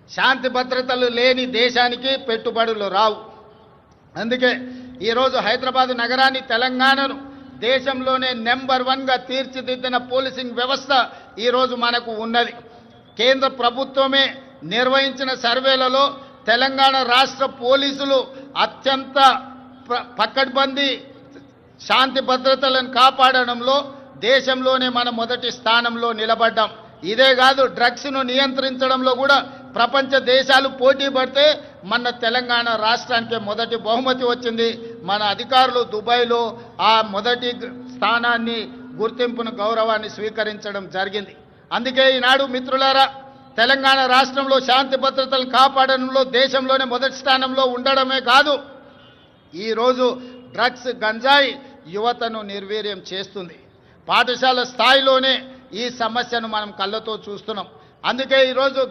శాంతి భద్రతలు లేని దేశానికి పెట్టుబడులు రావు. అందుకే ఈరోజు హైదరాబాద్ నగరాన్ని, తెలంగాణను దేశంలోనే నెంబర్ 1గా తీర్చిదిద్దిన పోలీసింగ్ వ్యవస్థ ఈరోజు మనకు ఉన్నది. కేంద్ర ప్రభుత్వమే నిర్వహించిన సర్వేలలో తెలంగాణ రాష్ట్ర పోలీసులు అత్యంత పకడ్బందీ శాంతి భద్రతలను కాపాడడంలో దేశంలోనే మన మొదటి స్థానంలో నిలబడ్డాం. ఇదే కాదు, డ్రగ్స్ను నియంత్రించడంలో కూడా ప్రపంచ దేశాలు పోటీ పడితే మన తెలంగాణ రాష్ట్రానికి మొదటి బహుమతి వచ్చింది. మన అధికారులు దుబాయ్లో ఆ మొదటి స్థానాన్ని, గుర్తింపును, గౌరవాన్ని స్వీకరించడం జరిగింది. అందుకే ఈనాడు మిత్రులారా, తెలంగాణ రాష్ట్రంలో శాంతి భద్రతలను కాపాడడంలో దేశంలోనే మొదటి స్థానంలో ఉండడమే కాదు, ఈరోజు డ్రగ్స్, గంజాయి యువతను నిర్వీర్యం చేస్తుంది. పాఠశాల స్థాయిలోనే ఈ సమస్యను మనం కళ్ళతో చూస్తున్నాం. అందుకే ఈరోజు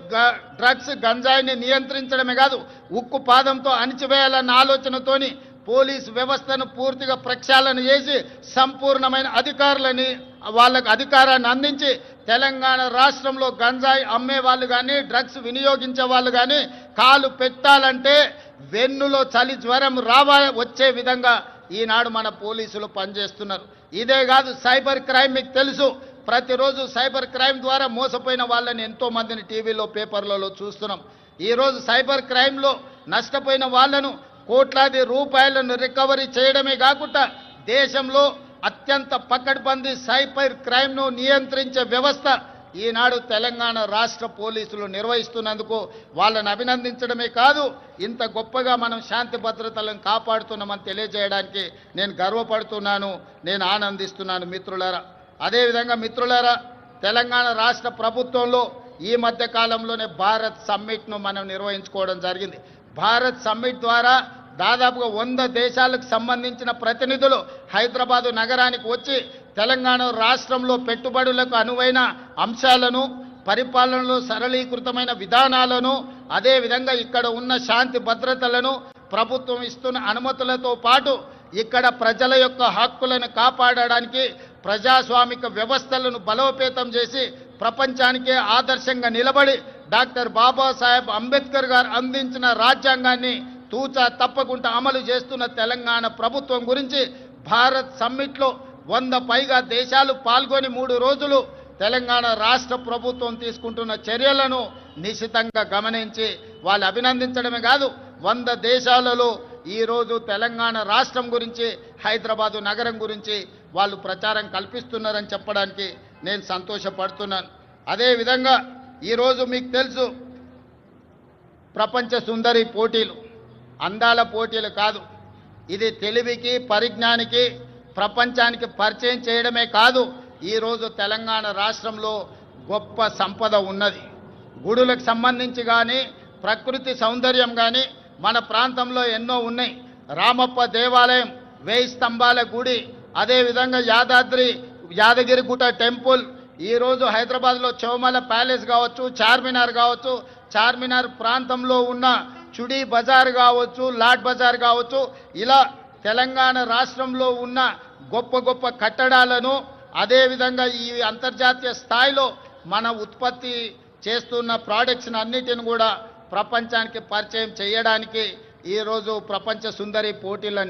డ్రగ్స్, గంజాయిని నియంత్రించడమే కాదు, ఉక్కు పాదంతో అణిచివేయాలన్న ఆలోచనతోని పోలీసు వ్యవస్థను పూర్తిగా ప్రక్షాళన చేసి సంపూర్ణమైన అధికారులని, వాళ్ళకు అధికారాన్ని అందించి తెలంగాణ రాష్ట్రంలో గంజాయి అమ్మే వాళ్ళు కానీ, డ్రగ్స్ వినియోగించే వాళ్ళు కానీ కాలు పెట్టాలంటే వెన్నులో చలి జ్వరం వచ్చే విధంగా ఈనాడు మన పోలీసులు పనిచేస్తున్నారు. ఇదే కాదు, సైబర్ క్రైమ్ మీకు తెలుసు. ప్రతిరోజు సైబర్ క్రైమ్ ద్వారా మోసపోయిన వాళ్ళని ఎంతో మందిని టీవీలో, పేపర్లలో చూస్తున్నాం. ఈరోజు సైబర్ క్రైమ్లో నష్టపోయిన వాళ్ళను కోట్లాది రూపాయలను రికవరీ చేయడమే కాకుండా దేశంలో అత్యంత పకడ్బందీ సైబర్ క్రైమ్ను నియంత్రించే వ్యవస్థ ఈనాడు తెలంగాణ రాష్ట్ర పోలీసులు నిర్వహిస్తున్నందుకు వాళ్ళని అభినందించడమే కాదు, ఇంత గొప్పగా మనం శాంతి భద్రతలను కాపాడుతున్నామని తెలియజేయడానికి నేను గర్వపడుతున్నాను, నేను ఆనందిస్తున్నాను మిత్రులారా. అదేవిధంగా మిత్రులారా, తెలంగాణ రాష్ట్ర ప్రభుత్వంలో ఈ మధ్య కాలంలోనే భారత్ సమ్మిట్ను మనం నిర్వహించుకోవడం జరిగింది. భారత్ సమ్మిట్ ద్వారా దాదాపుగా 100 దేశాలకు సంబంధించిన ప్రతినిధులు హైదరాబాదు నగరానికి వచ్చి తెలంగాణ రాష్ట్రంలో పెట్టుబడులకు అనువైన అంశాలను, పరిపాలనలో సరళీకృతమైన విధానాలను, అదేవిధంగా ఇక్కడ ఉన్న శాంతి భద్రతలను, ప్రభుత్వం ఇస్తున్న అనుమతులతో పాటు ఇక్కడ ప్రజల యొక్క హక్కులను కాపాడడానికి ప్రజాస్వామిక వ్యవస్థలను బలోపేతం చేసి ప్రపంచానికే ఆదర్శంగా నిలబడి డాక్టర్ బాబాసాహెబ్ అంబేద్కర్ గారు అందించిన రాజ్యాంగాన్ని తూచా తప్పకుండా అమలు చేస్తున్న తెలంగాణ ప్రభుత్వం గురించి భారత్ సమ్మిట్లో 100 పైగా దేశాలు పాల్గొని 3 రోజులు తెలంగాణ రాష్ట్ర ప్రభుత్వం తీసుకుంటున్న చర్యలను నిశితంగా గమనించి వాళ్ళు అభినందించడమే కాదు, 100 దేశాలలో ఈరోజు తెలంగాణ రాష్ట్రం గురించి, హైదరాబాదు నగరం గురించి వాళ్ళు ప్రచారం కల్పిస్తున్నారని చెప్పడానికి నేను సంతోషపడుతున్నాను. అదేవిధంగా ఈరోజు మీకు తెలుసు, ప్రపంచ సుందరి పోటీలు అందాల పోటీలు కాదు, ఇది తెలివికి, పరిజ్ఞానికి, ప్రపంచానికి పరిచయం చేయడమే కాదు, ఈరోజు తెలంగాణ రాష్ట్రంలో గొప్ప సంపద ఉన్నది. గుడులకు సంబంధించి కానీ, ప్రకృతి సౌందర్యం కానీ మన ప్రాంతంలో ఎన్నో ఉన్నాయి. రామప్ప దేవాలయం, 1000 స్తంభాల గుడి, అదేవిధంగా యాదగిరిగుట్ట టెంపుల్, ఈరోజు హైదరాబాద్లో చౌమల ప్యాలెస్ కావచ్చు, చార్మినార్ కావచ్చు, చార్మినార్ ప్రాంతంలో ఉన్న చుడీ బజార్ కావచ్చు, లాడ్ బజార్ కావచ్చు, ఇలా తెలంగాణ రాష్ట్రంలో ఉన్న గొప్ప గొప్ప కట్టడాలను, అదేవిధంగా ఈ అంతర్జాతీయ స్థాయిలో మన ఉత్పత్తి చేస్తున్న ప్రోడక్ట్స్ని అన్నిటిని కూడా ప్రపంచానికి పరిచయం చేయడానికి ఈరోజు ప్రపంచ సుందరి పోటీల